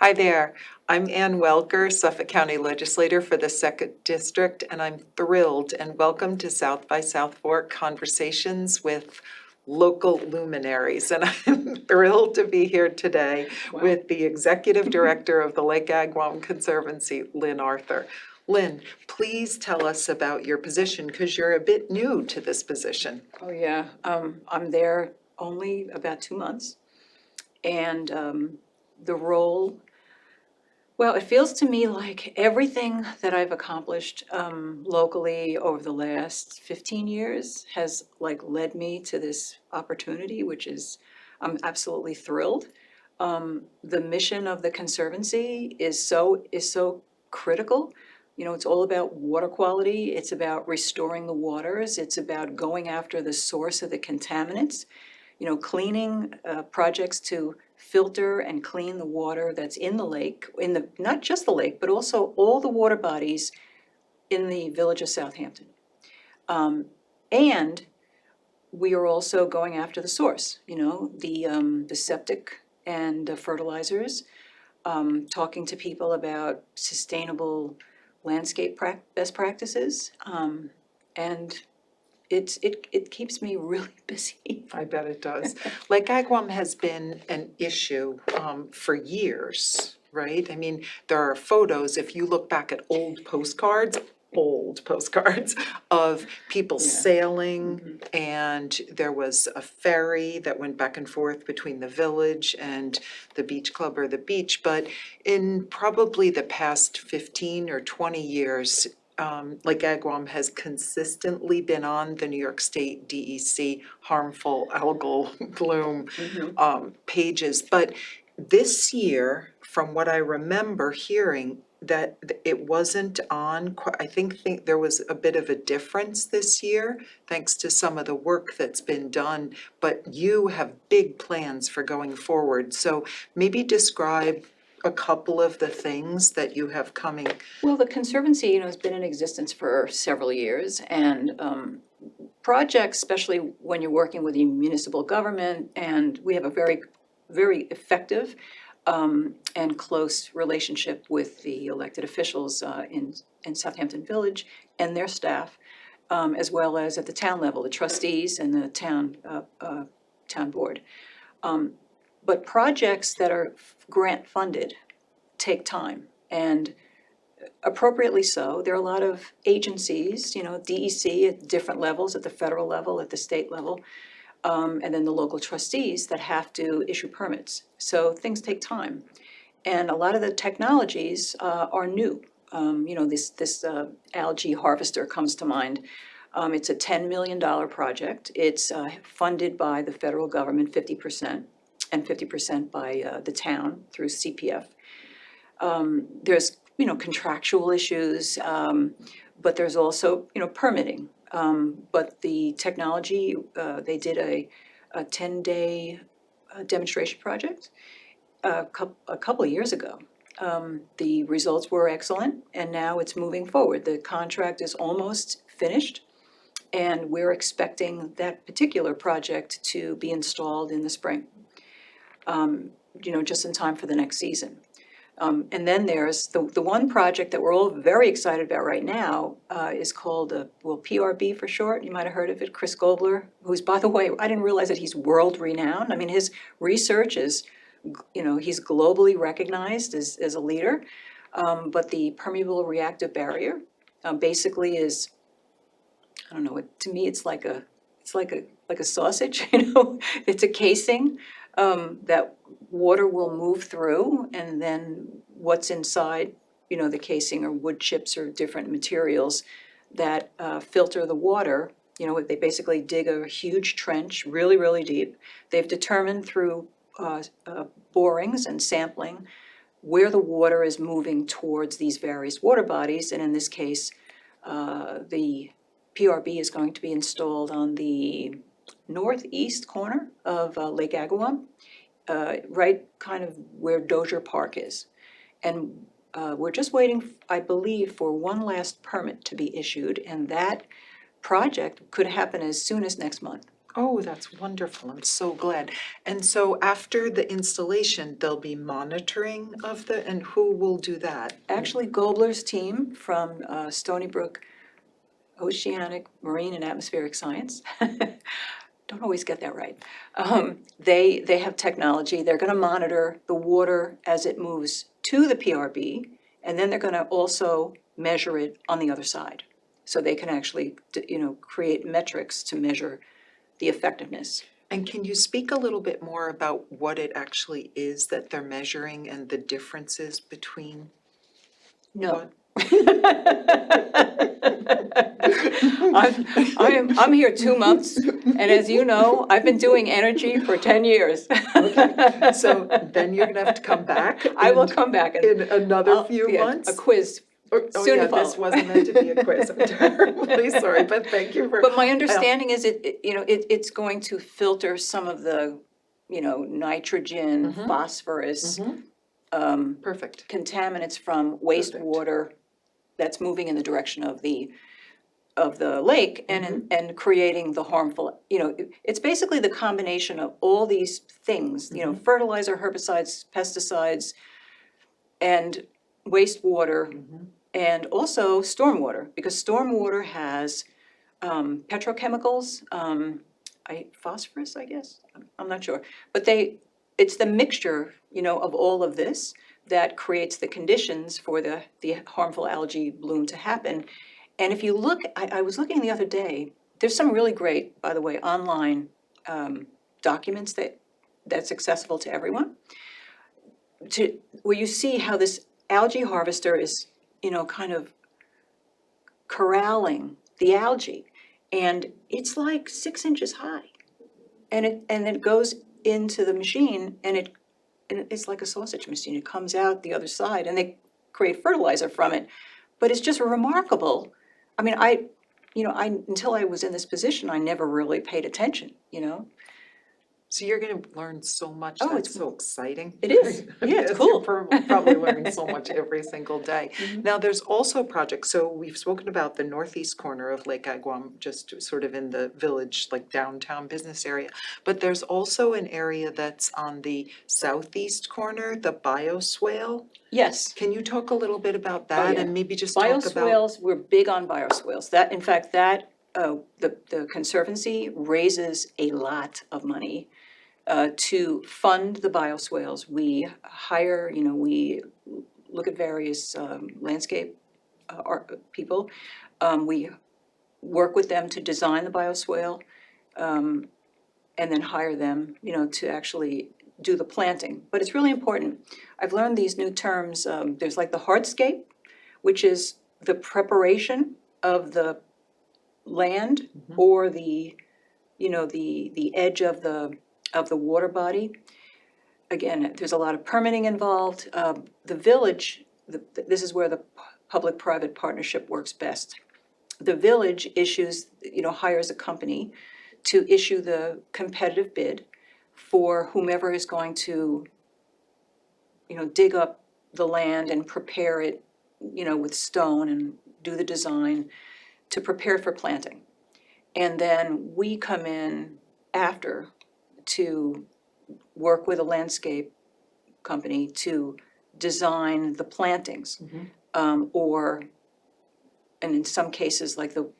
Hi there. I'm Ann Welker, Suffolk County Legislator for the Second District, and I'm thrilled and welcome to South by SouthFork Conversations with local luminaries. And I'm thrilled to be here today with the Executive Director of the Lake Agawam Conservancy, Lynn Arthur. Lynn, please tell us about your position because you're a bit new to this position. Oh, yeah. I'm there only about 2 months. And the role, well, it feels to me like everything that I've accomplished locally over the last 15 years has led me to this opportunity, which is, I'm absolutely thrilled. The mission of the Conservancy is so critical. You know, it's all about water quality. It's about restoring the waters. It's about going after the source of the contaminants. You know, cleaning projects to filter and clean the water that's in the lake, not just the lake, but also all the water bodies in the village of Southampton. And we are also going after the source, the septic and the fertilizers, talking to people about sustainable landscape best practices. And it keeps me really busy. I bet it does. Lake Agawam has been an issue for years, right? I mean, there are photos, if you look back at old postcards of people Yeah. sailing, and there was a ferry that went back and forth between the village and the beach club or the beach. But in probably the past 15 or 20 years, Lake Agawam has consistently been on the New York State DEC harmful algal bloom pages. But this year, from what I remember hearing, that it wasn't on, I think there was a bit of a difference this year, thanks to some of the work that's been done, but you have big plans for going forward. So maybe describe a couple of the things that you have coming. Well, the Conservancy, has been in existence for several years, and projects, especially when you're working with the municipal government, and we have a very, very effective and close relationship with the elected officials in Southampton Village and their staff, as well as at the town level, the trustees and the town board. But projects that are grant funded take time, and appropriately so. There are a lot of agencies, DEC at different levels, at the federal level, at the state level, and then the local trustees that have to issue permits. So things take time. And a lot of the technologies are new. This algae harvester comes to mind. It's a $10 million project. It's funded by the federal government 50% and 50% by the town through CPF. There's, contractual issues, but there's also, permitting. But the technology, they did a 10-day demonstration project a couple of years ago. The results were excellent, and now it's moving forward. The contract is almost finished, and we're expecting that particular project to be installed in the spring, just in time for the next season. And then there's the one project that we're all very excited about right now is called, PRB for short. You might have heard of it. Chris Gobler, who's, by the way, I didn't realize that he's world renowned. I mean, his research is, he's globally recognized as a leader. But the permeable reactive barrier basically is, I don't know, to me it's like a sausage, It's a casing that water will move through, and then what's inside, the casing are wood chips or different materials that filter the water. They basically dig a huge trench, really, really deep. They've determined through borings and sampling where the water is moving towards these various water bodies, and in this case, the PRB is going to be installed on the northeast corner of Lake Agawam, right kind of where Dozier Park is. And we're just waiting, I believe, for one last permit to be issued, and that project could happen as soon as next month. Oh, that's wonderful, I'm so glad. And so after the installation, there'll be monitoring of and who will do that? Actually, Gobler's team from Stony Brook Oceanic, Marine and Atmospheric Science, don't always get that right. They have technology, they're gonna monitor the water as it moves to the PRB, and then they're gonna also measure it on the other side. So they can actually, create metrics to measure the effectiveness. And can you speak a little bit more about what it actually is that they're measuring and the differences between No. what? I'm here 2 months, and as you know, I've been doing energy for 10 years. Okay, so then you're gonna have to come back I will come back and in another I'll- few yeah, months? a quiz. Oh soon to yeah, this follow. wasn't meant to be a quiz, I'm terribly sorry, but thank you for. But my understanding is it's going to filter some of the, nitrogen, Mhm. phosphorus, Perfect. contaminants from wastewater that's moving in the direction of the lake and creating the harmful, it's basically the combination of all these things, fertilizer, herbicides, pesticides, and wastewater, and also stormwater, because stormwater has petrochemicals, phosphorus, I guess, I'm not sure. But it's the mixture, of all of this that creates the conditions for the harmful algae bloom to happen. And if you look, I was looking the other day, there's some really great, by the way, online documents that's accessible to everyone, where you see how this algae harvester is, kind of corralling the algae. And it's like 6 inches high. And it goes into the machine and it's like a sausage machine. It comes out the other side and they create fertilizer from it. But it's just remarkable. I mean, until I was in this position, I never really paid attention. So you're gonna learn so much, Oh, that's it's- so exciting. It is. Yeah, it's Yes, cool. you're probably learning so much every single day. Mhm. Now, there's also projects, so we've spoken about the northeast corner of Lake Agawam, just sort of in the village, like downtown business area. But there's also an area that's on the southeast corner, the bioswale. Yes. Can you talk a little bit about that yeah. and maybe just talk about? Bioswales, we're big on bioswales. In fact, the Conservancy raises a lot of money to fund the bioswales. We hire, we look at various landscape people. We work with them to design the bioswale, and then hire them, to actually do the planting. But it's really important. I've learned these new terms. There's like the hardscape, which is the preparation of the land or the edge of the water body. Again, there's a lot of permitting involved. The village, this is where the public-private partnership works best. The village hires a company to issue the competitive bid for whomever is going to, dig up the land and prepare it, with stone and do the design to prepare for planting. And then we come in after to work with a landscape company to design the plantings. And in some cases, like the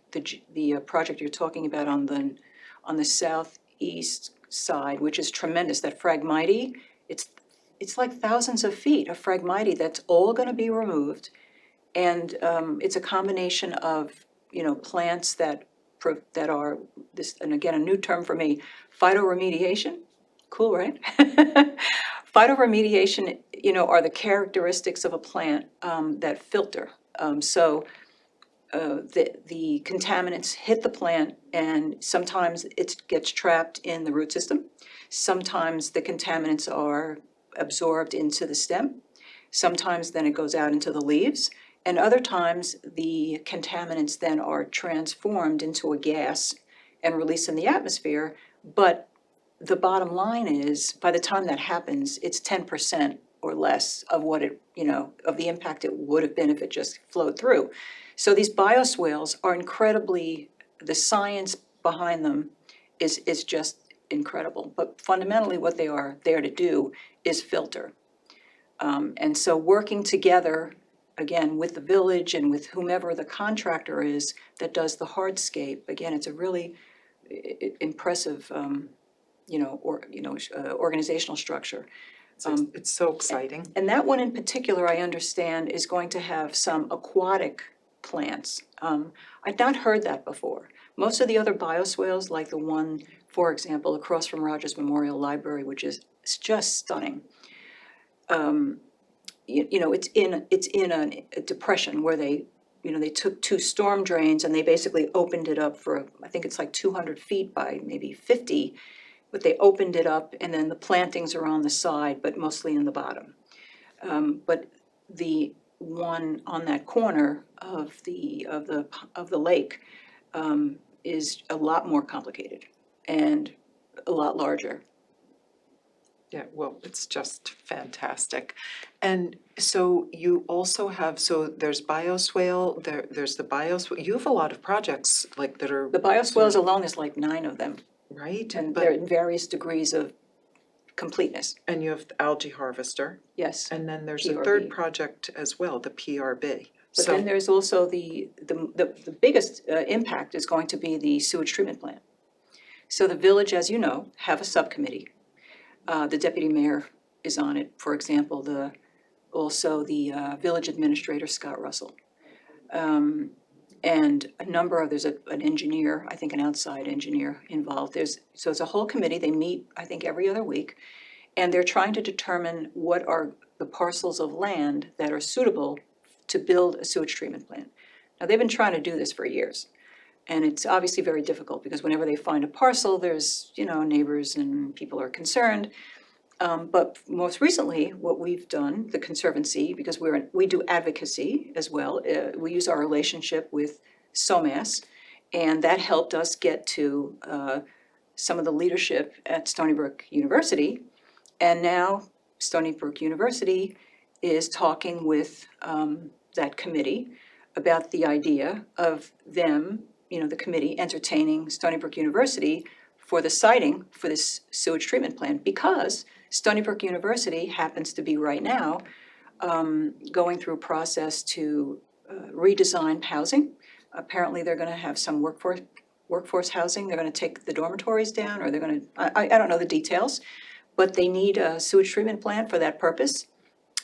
project you're talking about on the southeast side, which is tremendous, that Phragmite, it's like thousands of feet of Phragmite that's all gonna be removed. And it's a combination of, plants that are this, and again, a new term for me, phytoremediation. Cool, right? Phytoremediation, are the characteristics of a plant that filter. So the contaminants hit the plant and sometimes it gets trapped in the root system. Sometimes the contaminants are absorbed into the stem. Sometimes then it goes out into the leaves. And other times the contaminants then are transformed into a gas and released in the atmosphere. But the bottom line is, by the time that happens, it's 10% or less of what it, of the impact it would have been if it just flowed through. So these bioswales are incredibly, the science behind them is just incredible. But fundamentally, what they are there to do is filter. And so working together, again, with the village and with whomever the contractor is that does the hardscape, again, it's a really impressive, organizational structure. It's so exciting. And that one in particular, I understand, is going to have some aquatic plants. I've not heard that before. Most of the other bioswales, like the one, for example, across from Rogers Memorial Library, which is it's just stunning. It's in a depression where they took two storm drains and they basically opened it up for, I think it's like 200 feet by maybe 50, but they opened it up and then the plantings are on the side, but mostly in the bottom. But the one on that corner of the lake is a lot more complicated and a lot larger. Yeah, well, it's just fantastic. And so you also have, so there's bioswale, there's the bioswale, you have a lot of projects like that are. The bioswales alone is like 9 of them, Right, and but, they're in various degrees of completeness. and you have the algae harvester, Yes. and then there's a PRB. third project as well, the PRB. But So, then there's also the biggest impact is going to be the sewage treatment plant. So the village, as you know, have a subcommittee. The deputy mayor is on it, for example, also the village administrator, Scott Russell. And there's an engineer, I think an outside engineer involved. So it's a whole committee, they meet, I think, every other week. And they're trying to determine what are the parcels of land that are suitable to build a sewage treatment plant. Now, they've been trying to do this for years. And it's obviously very difficult because whenever they find a parcel, there's, neighbors and people are concerned. But most recently, what we've done, the Conservancy, because we do advocacy as well, we use our relationship with SOMAS, and that helped us get to some of the leadership at Stony Brook University. And now Stony Brook University is talking with that committee about the idea of them, the committee entertaining Stony Brook University for the siting for this sewage treatment plant, because Stony Brook University happens to be right now going through a process to redesign housing. Apparently, they're gonna have some workforce housing, they're gonna take the dormitories down, or they're gonna, I don't know the details, but they need a sewage treatment plant for that purpose.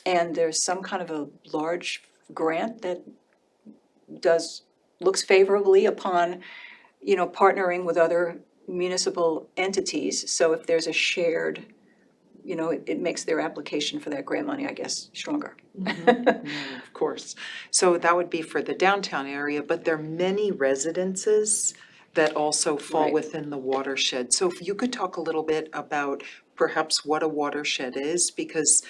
And there's some kind of a large grant that looks favorably upon, partnering with other municipal entities. So if there's a shared, it makes their application for that grant money, I guess, stronger. of course. So that would be for the downtown area, but there are many residences that also fall Right. within the watershed. So if you could talk a little bit about perhaps what a watershed is, because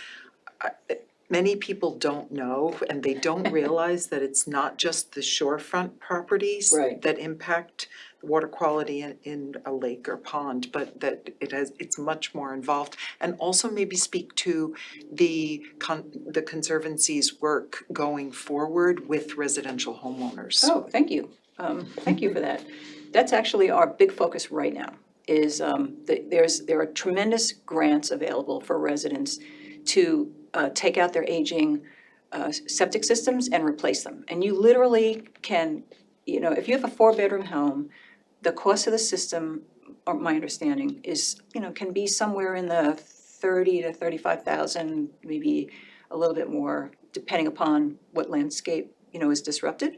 many people don't know and they don't realize that it's not just the shorefront properties Right. that impact water quality in a lake or pond, but that it's much more involved. And also maybe speak to the Conservancy's work going forward with residential homeowners. Oh, thank you. Thank you for that. That's actually our big focus right now, is there are tremendous grants available for residents to take out their aging septic systems and replace them. And you literally can, if you have a 4-bedroom home, the cost of the system, or my understanding, is, can be somewhere in the 30 to 35,000, maybe a little bit more, depending upon what landscape, is disrupted.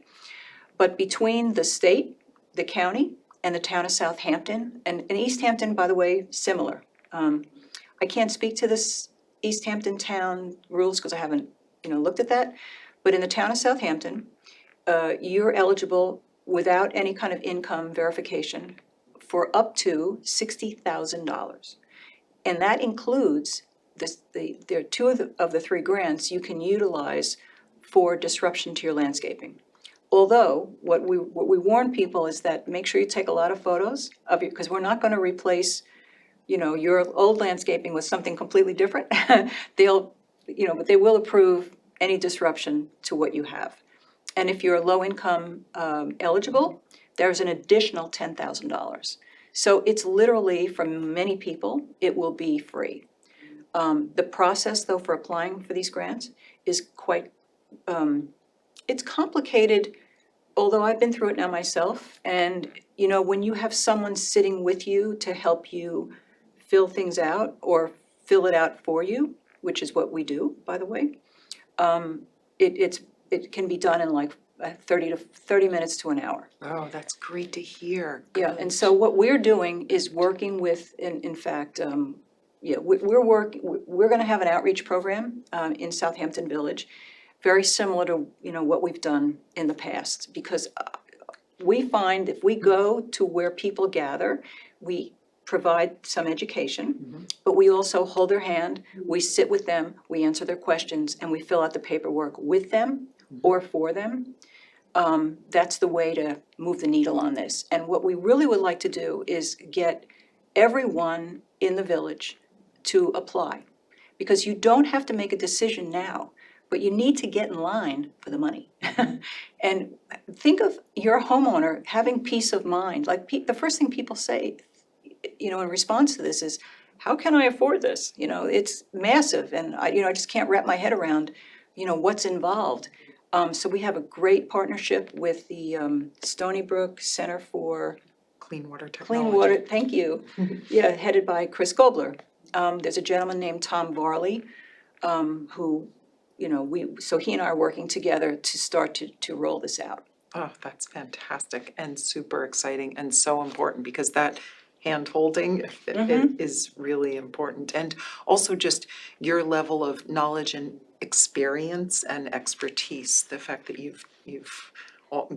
But between the state, the county, and the town of Southampton, and East Hampton, by the way, similar. I can't speak to this East Hampton town rules because I haven't, looked at that. But in the town of Southampton, you're eligible without any kind of income verification for up to $60,000. And that includes there are 2 of the 3 grants you can utilize for disruption to your landscaping. Although, what we warn people is that make sure you take a lot of photos of it, because we're not gonna replace, your old landscaping with something completely different. But they will approve any disruption to what you have. And if you're low income eligible, there's an additional $10,000. So it's literally, for many people, it will be free. The process, though, for applying for these grants is quite, it's complicated, although I've been through it now myself. And, you know, when you have someone sitting with you to help you fill things out or fill it out for you, which is what we do, by the way, it can be done in like 30 minutes to an hour. Oh, that's great to hear. Yeah, and so what we're doing is working with, in fact, we're gonna have an outreach program in Southampton Village, very similar to, you know, what we've done in the past, because we find if we go to where people gather, we provide some education, but we also hold their hand, we sit with them, we answer their questions, and we fill out the paperwork with them or for them. That's the way to move the needle on this. And what we really would like to do is get everyone in the village to apply. Because you don't have to make a decision now, but you need to get in line for the money. And think of your homeowner having peace of mind. Like the first thing people say, you know, in response to this is, how can I afford this? You know, it's massive, and I just can't wrap my head around, you know, what's involved. So we have a great partnership with the Stony Brook Center for Clean water technology. Clean Water, thank you. Yeah, headed by Chris Gobler. There's a gentleman named Tom Varley, who, you know, so he and I are working together to start to roll this out. Oh, that's fantastic and super exciting and so important, because that hand-holding is really important. And also just your level of knowledge and experience and expertise, the fact that you've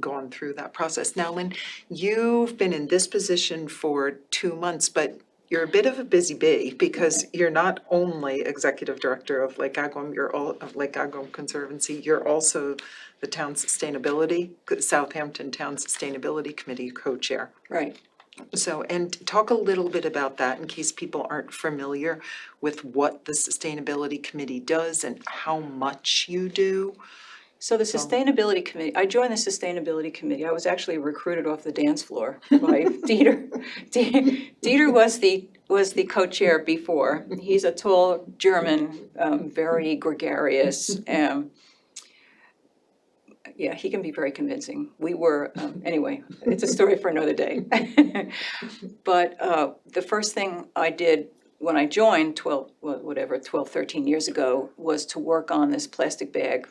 gone through that process. Now, Lynn, you've been in this position for 2 months, but you're a bit of a busy bee, because you're not only executive director of Lake Agawam, of Lake Agawam Conservancy, you're also the Southampton Town Sustainability Committee co-chair. Right. So, and talk a little bit about that in case people aren't familiar with what the Sustainability Committee does and how much you do. So the Sustainability Committee, I joined the Sustainability Committee. I was actually recruited off the dance floor by Dieter. Dieter was the co-chair before. He's a tall German, very gregarious. Yeah, he can be very convincing. We were, anyway, it's a story for another day. But the first thing I did when I joined 12, 13 years ago, was to work on this plastic bag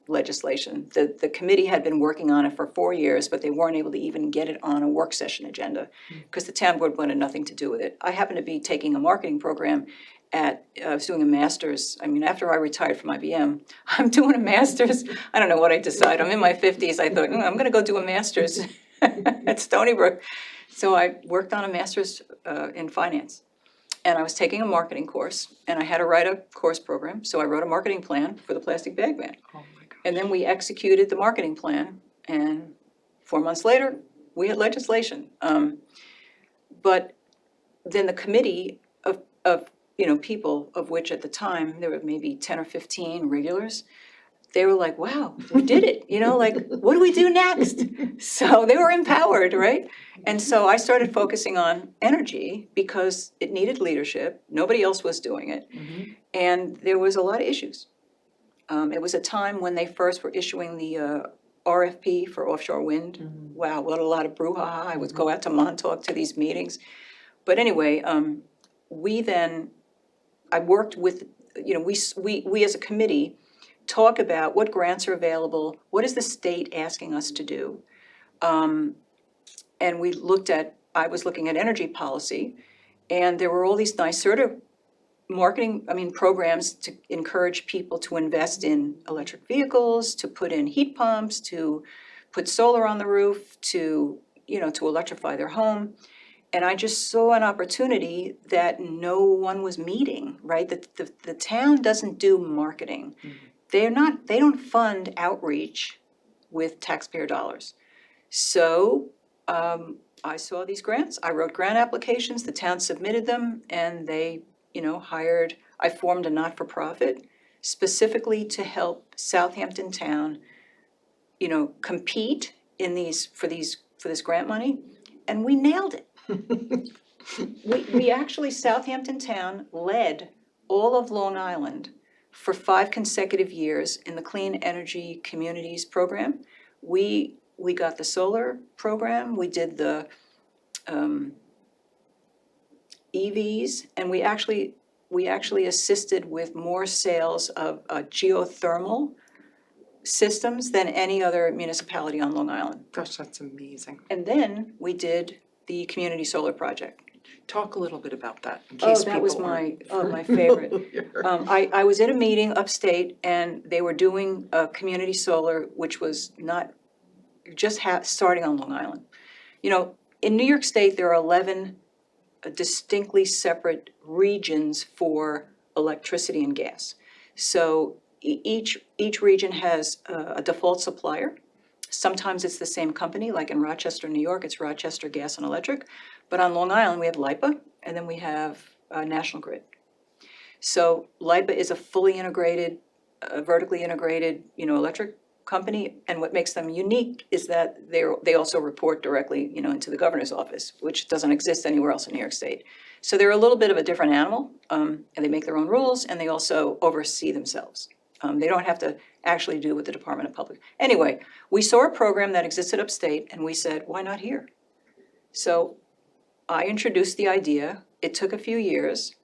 legislation. The committee had been working on it for 4 years, but they weren't able to even get it on a work session agenda because the town board wanted nothing to do with it. I happened to be taking a marketing program I was doing a master's. I mean, after I retired from IBM, I'm doing a master's. I don't know what I decided. I'm in my 50s. I thought, I'm gonna go do a master's at Stony Brook. So I worked on a master's in finance. And I was taking a marketing course, and I had to write a course program, so I wrote a marketing plan for the plastic bag ban. Oh my gosh. And then we executed the marketing plan, and 4 months later, we had legislation. But then the committee of people, of which at the time, there were maybe 10 or 15 regulars, they were like, wow, we did it, like, what do we do next? So they were empowered, right? And so I started focusing on energy because it needed leadership. Nobody else was doing it. And there was a lot of issues. It was a time when they first were issuing the RFP for offshore wind. Wow, what a lot of brouhaha. I would go out to Montauk to these meetings. But anyway, I worked with, we as a committee talk about what grants are available, what is the state asking us to do. And I was looking at energy policy, and there were all these nice sort of programs to encourage people to invest in electric vehicles, to put in heat pumps, to put solar on the roof, to electrify their home. And I just saw an opportunity that no one was meeting, right? The town doesn't do marketing. They don't fund outreach with taxpayer dollars. So I saw these grants, I wrote grant applications, the town submitted them, and they, I formed a not-for-profit specifically to help Southampton Town, compete for this grant money, and we nailed it. We actually, Southampton Town led all of Long Island for 5 consecutive years in the Clean Energy Communities program. We got the solar program, we did the EVs, and we actually assisted with more sales of geothermal systems than any other municipality on Long Island. Gosh, that's amazing. And then we did the community solar project. Talk a little bit about that in Oh, case that was people aren't my favorite. familiar. I was in a meeting upstate and they were doing community solar, which was not just starting on Long Island. You know, in New York State, there are 11 distinctly separate regions for electricity and gas. So each region has a default supplier. Sometimes it's the same company, like in Rochester, New York, it's Rochester Gas and Electric. But on Long Island, we have LIPA, and then we have National Grid. So LIPA is a fully integrated, vertically integrated, electric company. And what makes them unique is that they also report directly, into the governor's office, which doesn't exist anywhere else in New York State. So they're a little bit of a different animal, and they make their own rules, and they also oversee themselves. They don't have to actually do with the Department of Public. Anyway, we saw a program that existed upstate, and we said, why not here? So I introduced the idea. It took a few years,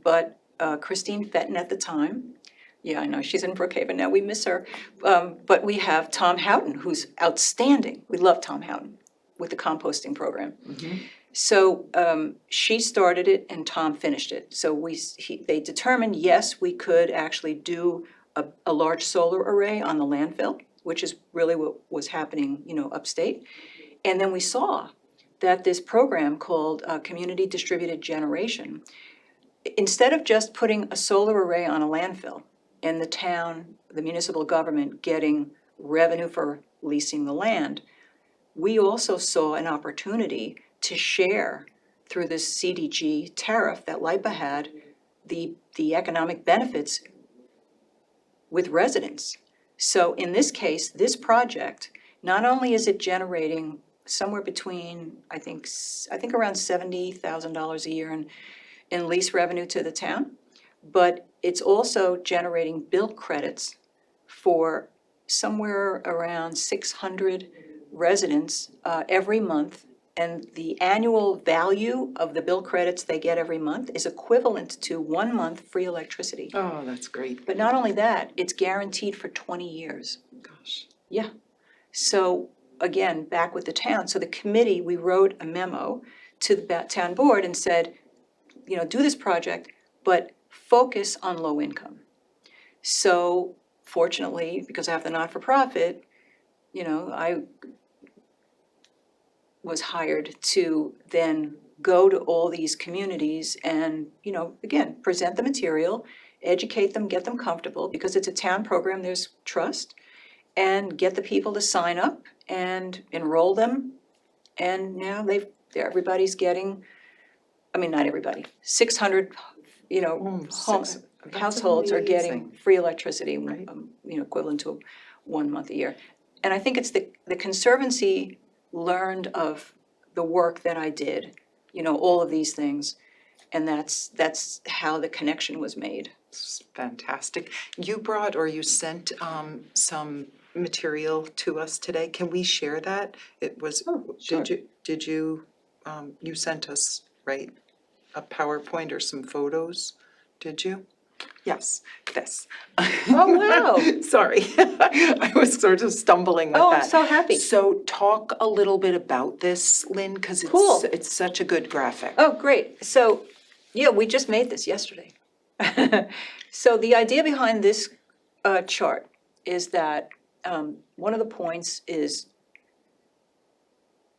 but Christine Fenton at the time, yeah, I know, she's in Brookhaven now, we miss her. But we have Tom Houghton, who's outstanding. We love Tom Houghton with the composting program. So she started it and Tom finished it. So they determined, yes, we could actually do a large solar array on the landfill, which is really what was happening, upstate. And then we saw that this program called Community Distributed Generation, instead of just putting a solar array on a landfill and the town, the municipal government getting revenue for leasing the land, we also saw an opportunity to share through this CDG tariff that LIPA had the economic benefits with residents. So in this case, this project, not only is it generating somewhere between, I think around $70,000 a year in lease revenue to the town, but it's also generating bill credits for somewhere around 600 residents every month. And the annual value of the bill credits they get every month is equivalent to 1 month free electricity. Oh, that's great. But not only that, it's guaranteed for 20 years. Gosh. Yeah. So again, back with the town. So the committee, we wrote a memo to the town board and said, do this project, but focus on low income. So fortunately, because I have the not-for-profit, I was hired to then go to all these communities and, again, present the material, educate them, get them comfortable, because it's a town program, there's trust, and get the people to sign up and enroll them. And now everybody's getting, not everybody, 600, homes, households are getting free electricity, Right. Equivalent to 1 month a year. And I think it's the Conservancy learned of the work that I did, all of these things, and that's how the connection was made. It's fantastic. You brought or you sent some material to us today. Can we share that? It was, Sure. did you, you sent us, right, a PowerPoint or some photos? Did you? Yes, this. Oh, wow. Sorry, I was sort of stumbling with Oh, that. I'm so happy. So talk a little bit about this, Lynn, because Cool. it's such a good graphic. Oh, great. So, yeah, we just made this yesterday. So the idea behind this chart is that one of the points is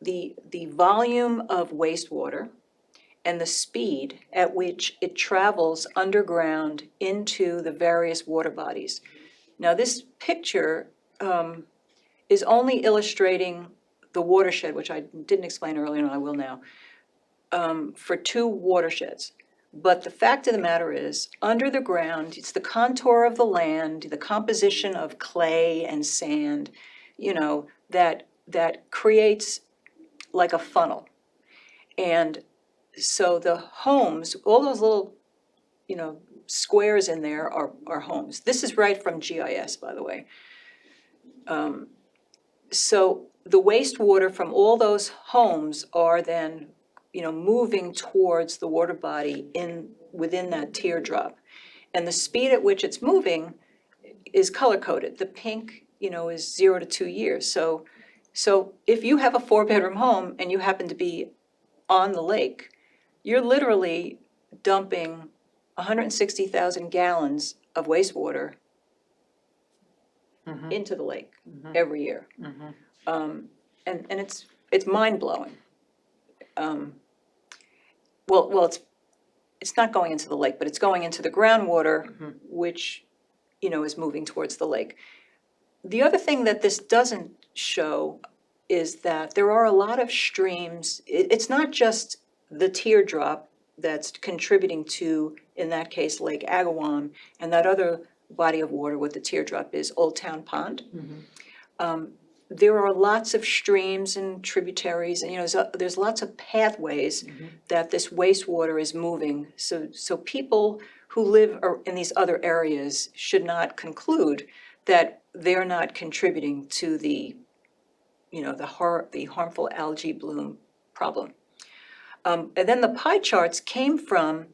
the volume of wastewater and the speed at which it travels underground into the various water bodies. Now, this picture is only illustrating the watershed, which I didn't explain earlier, and I will now, for 2 watersheds. But the fact of the matter is, under the ground, it's the contour of the land, the composition of clay and sand, that creates like a funnel. And so the homes, all those little, squares in there are homes. This is right from GIS, by the way. So the wastewater from all those homes are then, moving towards the water body within that teardrop. And the speed at which it's moving is color-coded. The pink, is 0 to 2 years. So if you have a 4-bedroom home and you happen to be on the lake, you're literally dumping 160,000 gallons of wastewater into the lake every year. And it's mind-blowing. Well, it's not going into the lake, but it's going into the groundwater, which, is moving towards the lake. The other thing that this doesn't show is that there are a lot of streams. It's not just the teardrop that's contributing to, in that case, Lake Agawam, and that other body of water with the teardrop is Old Town Pond. There are lots of streams and tributaries, and there's lots of pathways that this wastewater is moving. So people who live in these other areas should not conclude that they're not contributing to the harmful algae bloom problem. And then the pie charts came from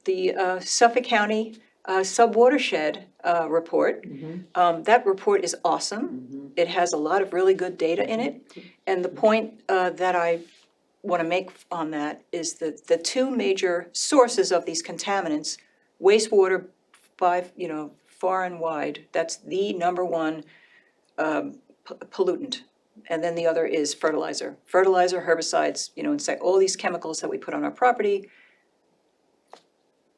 the Suffolk County Subwatershed report. That report is awesome. It has a lot of really good data in it. And the point that I want to make on that is that the two major sources of these contaminants, wastewater far and wide, that's the number one pollutant. And then the other is fertilizer. Fertilizer, herbicides, all these chemicals that we put on our property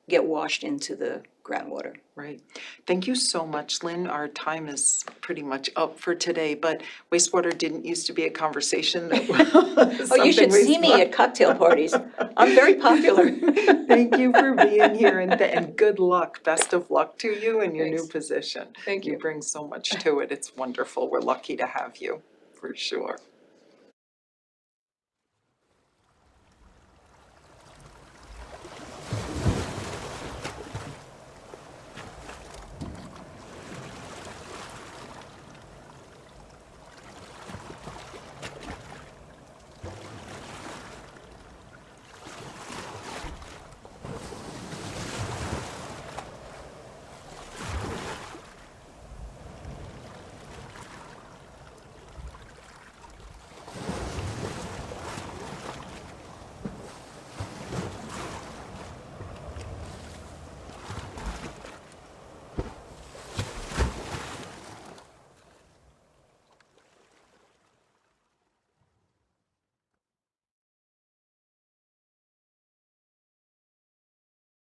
get washed into the groundwater. Right. Thank you so much, Lynn. Our time is pretty much up for today, but wastewater didn't used to be a conversation that was Oh, you should see me at cocktail parties. I'm very popular. Thank you for being here, and good luck. Best of luck to you in your new Thanks. position. Thank you. You bring so much to it. It's wonderful. We're lucky to have you, for sure.